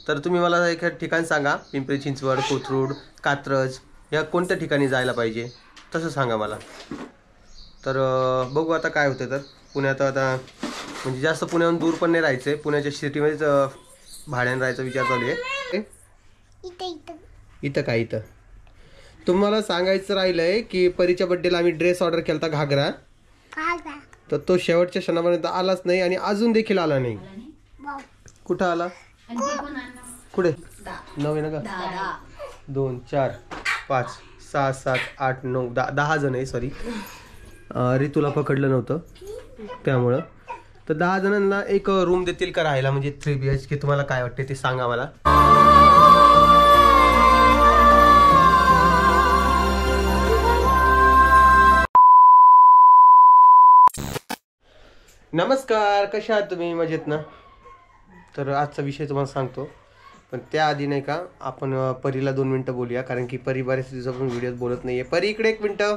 तर तुम्ही मला एक ठिकाण सांगा, पिंपरी चिंचवड, कोथरूड, कात्रज या कोणत्या ठिकाणी जायला पाहिजे तसं सांगा मला. तर बघू आता काय होतं. तर पुण्यात आता म्हणजे जास्त पुण्याहून दूर पण नाही राहायचं आहे, पुण्याच्या सिटीमध्येच भाड्यानं राहायचा विचार चालू आहे. इथं काय इथं तुम्हाला सांगायचं राहिलंय की परीच्या बड्डेला आम्ही ड्रेस ऑर्डर केला होता, घागरा. तर तो शेवटच्या क्षणापर्यंत आलाच नाही आणि अजून देखील आला नाही. कुठं आला? कुठे? 9 आहे ना का? 2 4 5 6 7 8 9 10 जण आहे. सॉरी, ऋतूला पकडलं नव्हतं त्यामुळं. तर 10 जणांना एक रूम देतील का राहायला, म्हणजे 3 BHK? तुम्हाला काय वाटते ते सांगा मला. नमस्कार, कशा आहात तुम्ही? मजेत ना? तर आजचा विषय तुम्हाला सांगतो, पण त्याआधी नाही का आपण परीला 2 मिनटं बोलूया, कारण की परी बऱ्याच दिवसापासून व्हिडिओत बोलत नाहीये. परी इकडे 1 मिनटं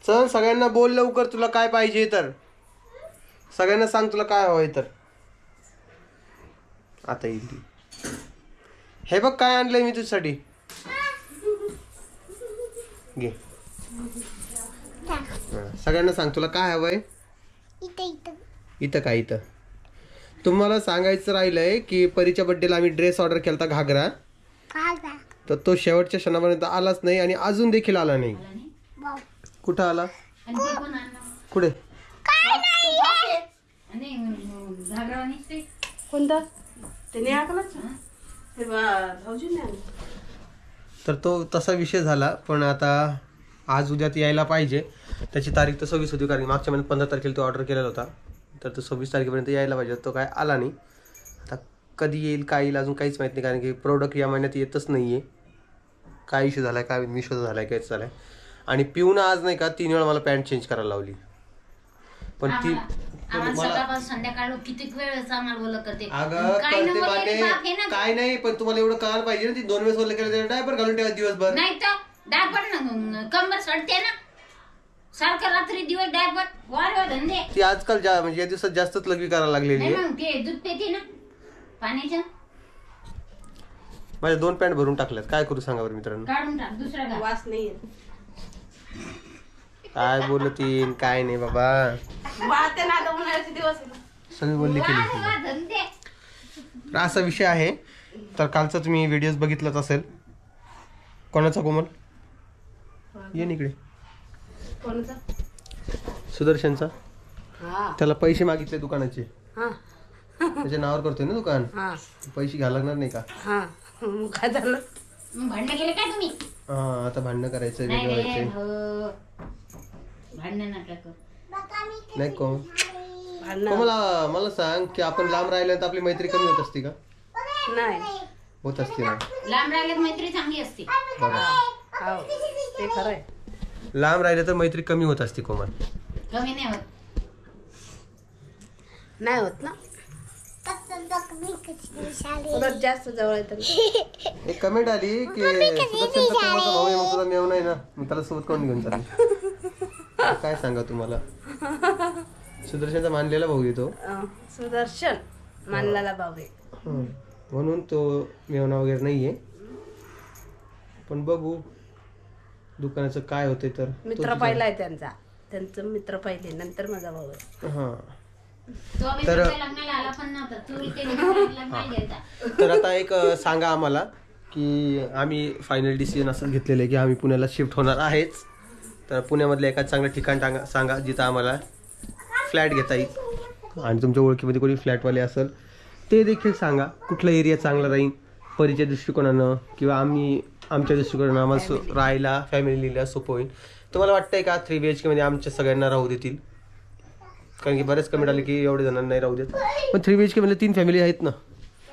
चल. सगळ्यांना बोल लवकर, तुला काय पाहिजे तर सगळ्यांना सांग, तुला काय हवंय तर. आता येईल. हे बघ काय आणलंय मी तुझ्यासाठी, घे. सगळ्यांना सांग तुला काय हवंय. इथं काय इथं तुम्हाला सांगायचं राहिलंय की परीच्या बड्डेला आम्ही ड्रेस ऑर्डर केला होता, घागरा. तर तो शेवटच्या क्षणापर्यंत आलाच नाही आणि अजून देखील आला नाही. कुठं आला? कुठे? तर तो तसा विषय झाला, पण आता आज उद्यात यायला पाहिजे. त्याची तारीख तर 26 होती, कारण मागच्या महिन्यात 15 तारखेला तो ऑर्डर केलेला होता. तर तो 26 तारखेपर्यंत यायला पाहिजे, तो काय आला नाही. आता कधी येईल काय येईल अजून काहीच माहीत नाही, कारण की प्रोडक्ट या महिन्यात येतच नाही आहे. काय इश्यू झाला आहे काय, मिशोचा झाला आहे कायच झाला आहे. आणि पिऊन आज नाही का 3 वेळा मला पॅन्ट चेंज करायला लावली. पण ती संध्याकाळ किती वेळ करते. अगं काय नाही, पण तुम्हाला एवढं कळायला पाहिजे ना. ती 2 वेळेस ओलं केलं, डायपर घालून ठेवा दिवसभर. नाही तर डायपर कंबर सडते ना सारखं, रात्री दिवस डायपर वाढ धंदे. ती आजकाल म्हणजे या दिवसात जास्तच लघवी करायला लागलेली आहे. ते दूध पेते ना पाण्याचं. माझ्या 2 पॅन्ट भरून टाकल्यात, काय करू सांगा बरं मित्रांनो. काढून टाक, दुसरा वास नाही. काय बोलतीन काय नाही बाबा, सगळी बोलली केली. असा विषय आहे. तर कालचा तुम्ही व्हिडिओ बघितलाच असेल. कोणाचा? कोमल ये इकडे. सुदर्शनचा. त्याला पैसे मागितले दुकानाचे, त्याच्या नावावर करतोय ना दुकान. पैसे घ्यायला लागणार नाही का? काय झालं? भांडण केले काय तुम्ही? हा, आता भांडण करायचं वेगळे नाही. कोमल मला सांग की आपण लांब राहिल्यानंतर आपली मैत्री कमी होत असते का? नाही होत असते ना. लांब राहिल्यात मैत्री चांगली असते. ते खरं आहे. लांब राहिले तर मैत्री कमी होत असते कोमल. कमी नाही होत. नाही होत ना. जास्त जवळ एक कमेंट आली की सुदर्शनचा भाऊ आहे, मग तुला मेव नाही ना, मग त्याला सोबत कोण घेऊन चालले? काय सांगा तुम्हाला. सुदर्शनचा मानलेला भाऊ येतो. सुदर्शन मानलेला भाऊ आहे, म्हणून तो मेवना वगैरे नाहीये. पण बघू दुकानाचं काय होते. तर मित्र पहिला आहे त्यांचा, त्यांचं मित्र पहिले, नंतर माझा भाऊ आहे. हा, तर आता एक सांगा आम्हाला की आम्ही फायनल डिसिजन असं घेतलेलं आहे की आम्ही पुण्याला शिफ्ट होणार आहेच. तर पुण्यामधलं एखादं चांगलं ठिकाण सांगा जिथं आम्हाला फ्लॅट घेता येईल, आणि तुमच्या ओळखीमध्ये कोणी फ्लॅटवाले असेल ते देखील सांगा. कुठला एरिया चांगला राहील परीच्या दृष्टिकोनानं, किंवा आमच्या दृष्टिकोनानं आम्हाला राहायला फॅमिलीला सोपं होईल. तुम्हाला वाटतंय का 3 BHK मध्ये आमच्या सगळ्यांना राहू देतील? कारण की बरेच कमेंट आले की एवढे जणांना नाही राहू देत. पण 3 BHK मध्ये 3 फॅमिली आहेत ना,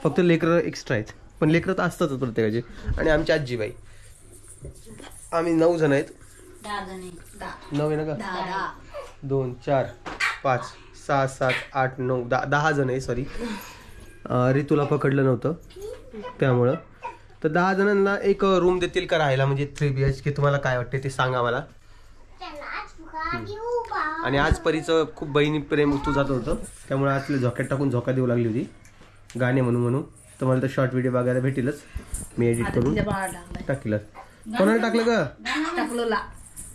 फक्त लेकरं एक्स्ट्रा आहेत. पण लेकरं तर असतातच प्रत्येकाचे. आणि आमची आजीबाई, आम्ही 9 जण आहेत. 9 आहे ना का? 2 4 5 6 7 8 9 10 जण आहे. सॉरी, ऋतूला पकडलं नव्हतं त्यामुळं. तर 10 जणांना एक रूम देतील का राहायला, म्हणजे 3 BHK? तुम्हाला काय वाटते ते सांगा मला. आणि आज परीचं खूप बहिणी प्रेम तू जात होतं, त्यामुळे आज तिला झोक्यात टाकून झोका देऊ लागली होती. गाणे म्हणू तुम्हाला तर शॉर्ट व्हिडिओ बघायला भेटेलच. मी एडिट करून टाकलं. कोणाला टाकलं ग?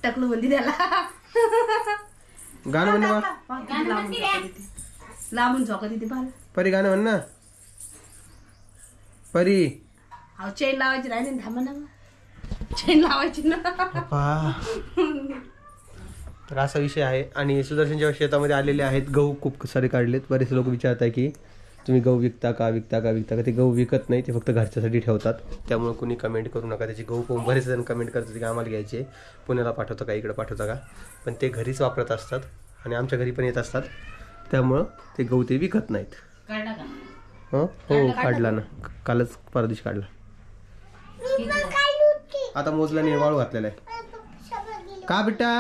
टाकलो म्हणजे त्याला गाणं म्हण ना. लांबून झोका तिथे बाल परी गाणं म्हण ना. परी चेन लावायची राहिली थांबा ना. चेन लावायची ना. तर असा विषय आहे. आणि सुदर्शन जेव्हा शेतामध्ये आलेले आहेत, गहू खूप सारे काढलेत. बरेच लोक विचारत आहे की तुम्ही गहू विकता का. ते गहू विकत नाही, ते फक्त घरच्यासाठी ठेवतात. त्यामुळे कुणी कमेंट करू नका. त्याची गहू पाहून बरेच जण कमेंट करतात की आम्हाला घ्यायचे, पुण्याला पाठवता का, इकडे पाठवता का. पण ते घरीच वापरत असतात आणि आमच्या घरी पण येत असतात. त्यामुळं ते गहू ते विकत नाहीत. हो काढला ना, कालच परदेश काढला. आता मोजल्याने वाळू घातलेला आहे का बेटा.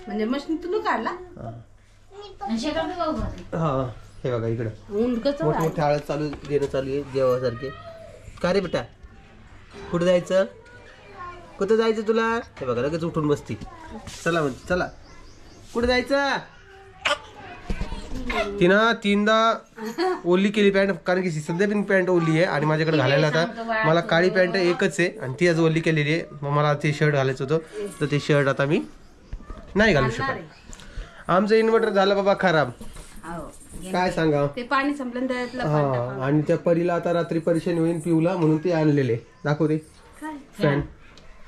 म्हणजे मशीन काढला. हा हे बघा इकडं मोठमोठे आळस देणं चालू आहे देवासारखे. का रे बेटा कुठं जायचं, कुठं जायचं तुला. हे बघा लगेच उठून बसती. चला म्हणते चला कुठं जायचं. तिनं 3दा ओली केली पॅन्ट, कारण की सध्या पण पॅन्ट ओली आहे आणि माझ्याकडे घालायला आता मला काळी पॅन्ट एकच आहे आणि ती आज ओली केलेली आहे. मग मला ते शर्ट घालायचं होतं, तर ते शर्ट आता मी नाही घालू शकत. आमचं इन्व्हर्टर झालं बाबा खराब, काय सांगा. ते पाणी संपलं. हा आणि त्या परीला आता रात्री परेशानी होईल पिऊला, म्हणून ते आणलेले. दाखवते फॅन.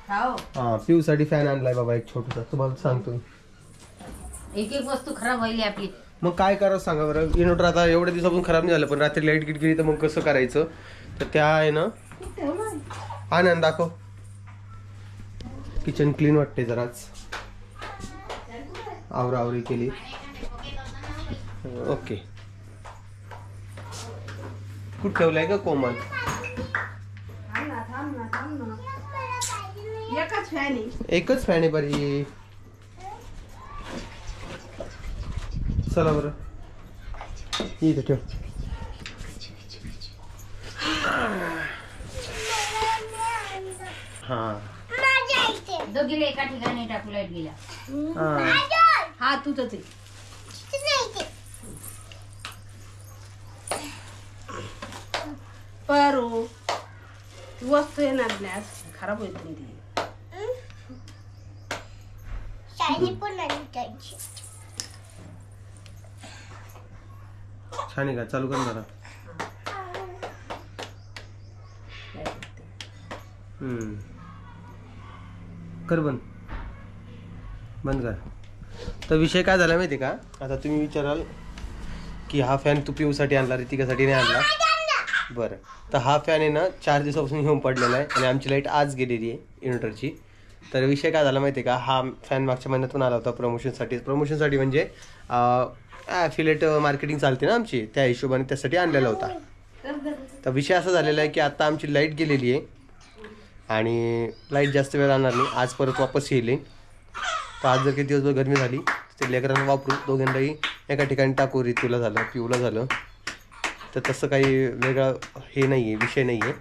हा पिऊ साठी फॅन आणलाय बाबा एक छोटूसा. तुम्हाला सांगतो एक वस्तू खराब व्हायली आपली. मग काय करावं सांगा बरं. इन्व्हर्टर आता एवढ्या दिवसापासून खराब नाही झालं, पण रात्री लाईट गिट गेली तर मग कसं करायचं. तर त्या आहे ना आनंद दाखव. किचन क्लीन वाटते जराच, आवरावरी केली. ओके कुठं ठेवलाय का कोमल. एकच फॅन आहे बरी. चला बरं इथे ठेव. हा दोघीला एका ठिकाणी टाकू लाईट गेल्या. हा तुझं ते परो वस्तू येणार नाही खराब होईल ती. छान आहे का. चालू कर जरा. कर बंद कर. तर विषय काय झाला माहिती का. आता तुम्ही विचाराल की हा फॅन तू पिऊसाठी आणला रितिकासाठी नाही आणला. बरं तर हा फॅन आहे ना 4 दिवसापासून घेऊन पडलेला आहे आणि आमची लाईट आज गेलेली आहे इन्व्हर्टरची. तर विषय काय झाला माहिती आहे का. हा फॅन मागच्या महिन्यातून आला होता प्रमोशनसाठी म्हणजे ॲफिलेट मार्केटिंग चालते ना आमची, त्या हिशोबाने त्यासाठी आणलेला होता. तर विषय असा झालेला आहे की आता आमची लाईट गेलेली आहे आणि लाईट जास्त वेळ राहणार नाही. आज परत वापस येईल. तर आज जर काही दिवसभर गरमी झाली ते लेकरांना वापरू, दोघांनाही एका ठिकाणी टाकू. रितूला झालं पिऊला झालं. तर तसं काही वेगळा हे नाही आहे, विषय नाही आहे.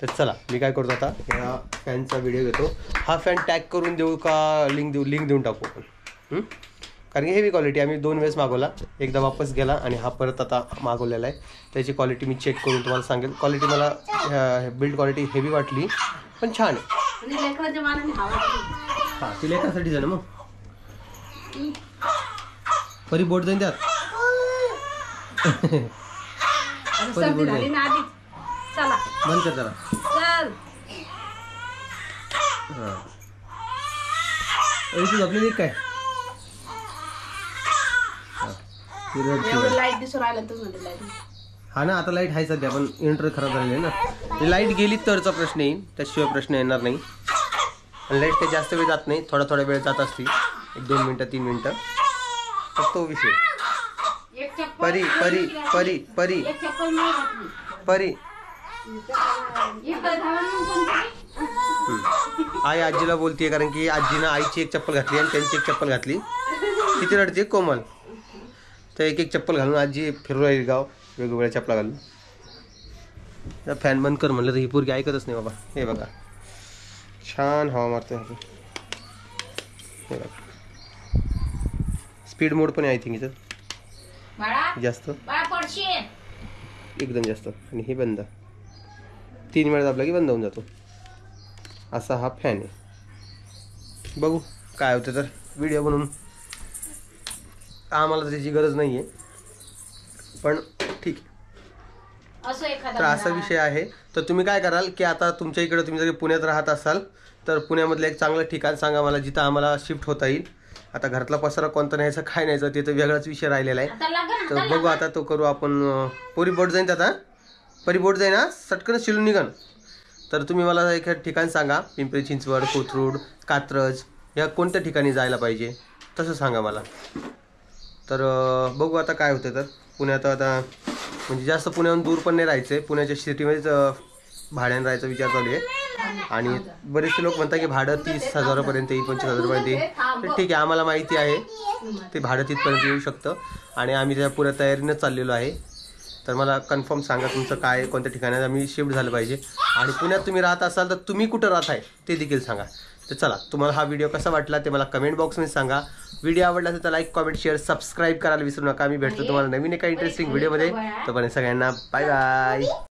तर चला मी काय करतो आता ह्या फॅनचा व्हिडिओ घेतो. हा फॅन टॅग करून देऊ का लिंक देऊन टाकू आपण. कारण की हेवी क्वालिटी आम्ही 2 वेळेस मागवला, एकदा वापस गेला आणि हा परत आता मागवलेला आहे. त्याची क्वालिटी मी चेक करून तुम्हाला सांगेल. क्वालिटी मला बिल्ड क्वालिटी हेवी वाटली पण छान आहे. हां ती लेकरासाठी झालं. मग परी बोट जाईन त्यात. बंद कर जरा. हां तू झोपलेली काय. हा ना आता लाईट आहे सध्या पण इन्व्हर्टर खराब झालेलं आहे ना. लाईट गेली तरचा प्रश्न येईल, त्याशिवाय प्रश्न येणार नाही. आणि लाईट काही जास्त वेळ जात नाही, थोडा वेळ जात असते, 1-2 मिनटं 3 मिनटं. तर तो विषय. परी परी परी परी परी आई आजीला बोलतीये कारण की आजीनं आईची एक चप्पल घातली आणि त्यांची एक चप्पल घातली. किती रडते कोमल. तर एक चप्पल घालून आजी फिरू राहील गाव वेगवेगळ्या चप्पला घालून. फॅन बंद कर म्हणलं तर ही पोरगी ऐकतच नाही बाबा. हे बघा छान हवा मारते. हे बघा स्पीड मोड पण आहे आय थिंक इथं जास्त. एकदम जास्त, आणि हे बंद. 3 वेळा दाबला की बंद होऊन जातो. असा हा फॅन आहे. बघू काय होतं. तर व्हिडिओ बनवून आम्हाला त्याची गरज नाही आहे, पण ठीक आहे. असं एखादा तर असा विषय आहे. तर तुम्ही काय कराल की आता तुमच्या इकडे तुम्ही जरी पुण्यात राहत असाल तर पुण्यामधलं एक चांगलं ठिकाण सांगा मला जिथं आम्हाला शिफ्ट होता येईल. आता घरातला पसारा कोणता न्यायचा काय न्यायचं ते तर वेगळाच विषय राहिलेला आहे. आता लागन तर बघू आता तो करू आपण. पोरी बोट जाईन आता, परी बोट जाईन ना, सटकन शिलून निघन. तर तुम्ही मला एक ठिकाण सांगा, पिंपरी चिंचवड, कोथरूड, कात्रज या कोणत्या ठिकाणी जायला पाहिजे तसं सांगा मला. तर बघू आता काय होतं. तर पुण्यात आता म्हणजे जास्त पुण्याहून दूर पण नाही राहायचं आहे, पुण्याच्या सिटीमध्येच भाड्यानं राहायचा विचार चालू आहे. आणि बरेचसे लोक म्हणतात की भाडं 30,000पर्यंत येईल, 25,000पर्यंत येईल. तर ठीक आहे, आम्हाला माहिती आहे ते भाडं तिथपर्यंत येऊ शकतं आणि आम्ही त्या पुऱ्या तयारीनंच चाललेलो आहे. तर मला कन्फर्म सांगा तुमचं काय कोणत्या ठिकाणी आम्ही शिफ्ट झालं पाहिजे. आणि पुण्यात तुम्ही राहत असाल तर तुम्ही कुठं राहत आहे ते देखील सांगा. तर चला, तुम्हाला हा व्हिडिओ कसा वाटला ते मला कमेंट बॉक्समध्ये सांगा. व्हिडिओ आवडला असेल तर लाईक, कमेंट, शेअर, सबस्क्राईब करायला विसरू नका. मी भेटतो तुम्हाला नवीन एका इंटरेस्टिंग व्हिडिओमध्ये. तोपर्यंत सगळ्यांना बाय बाय.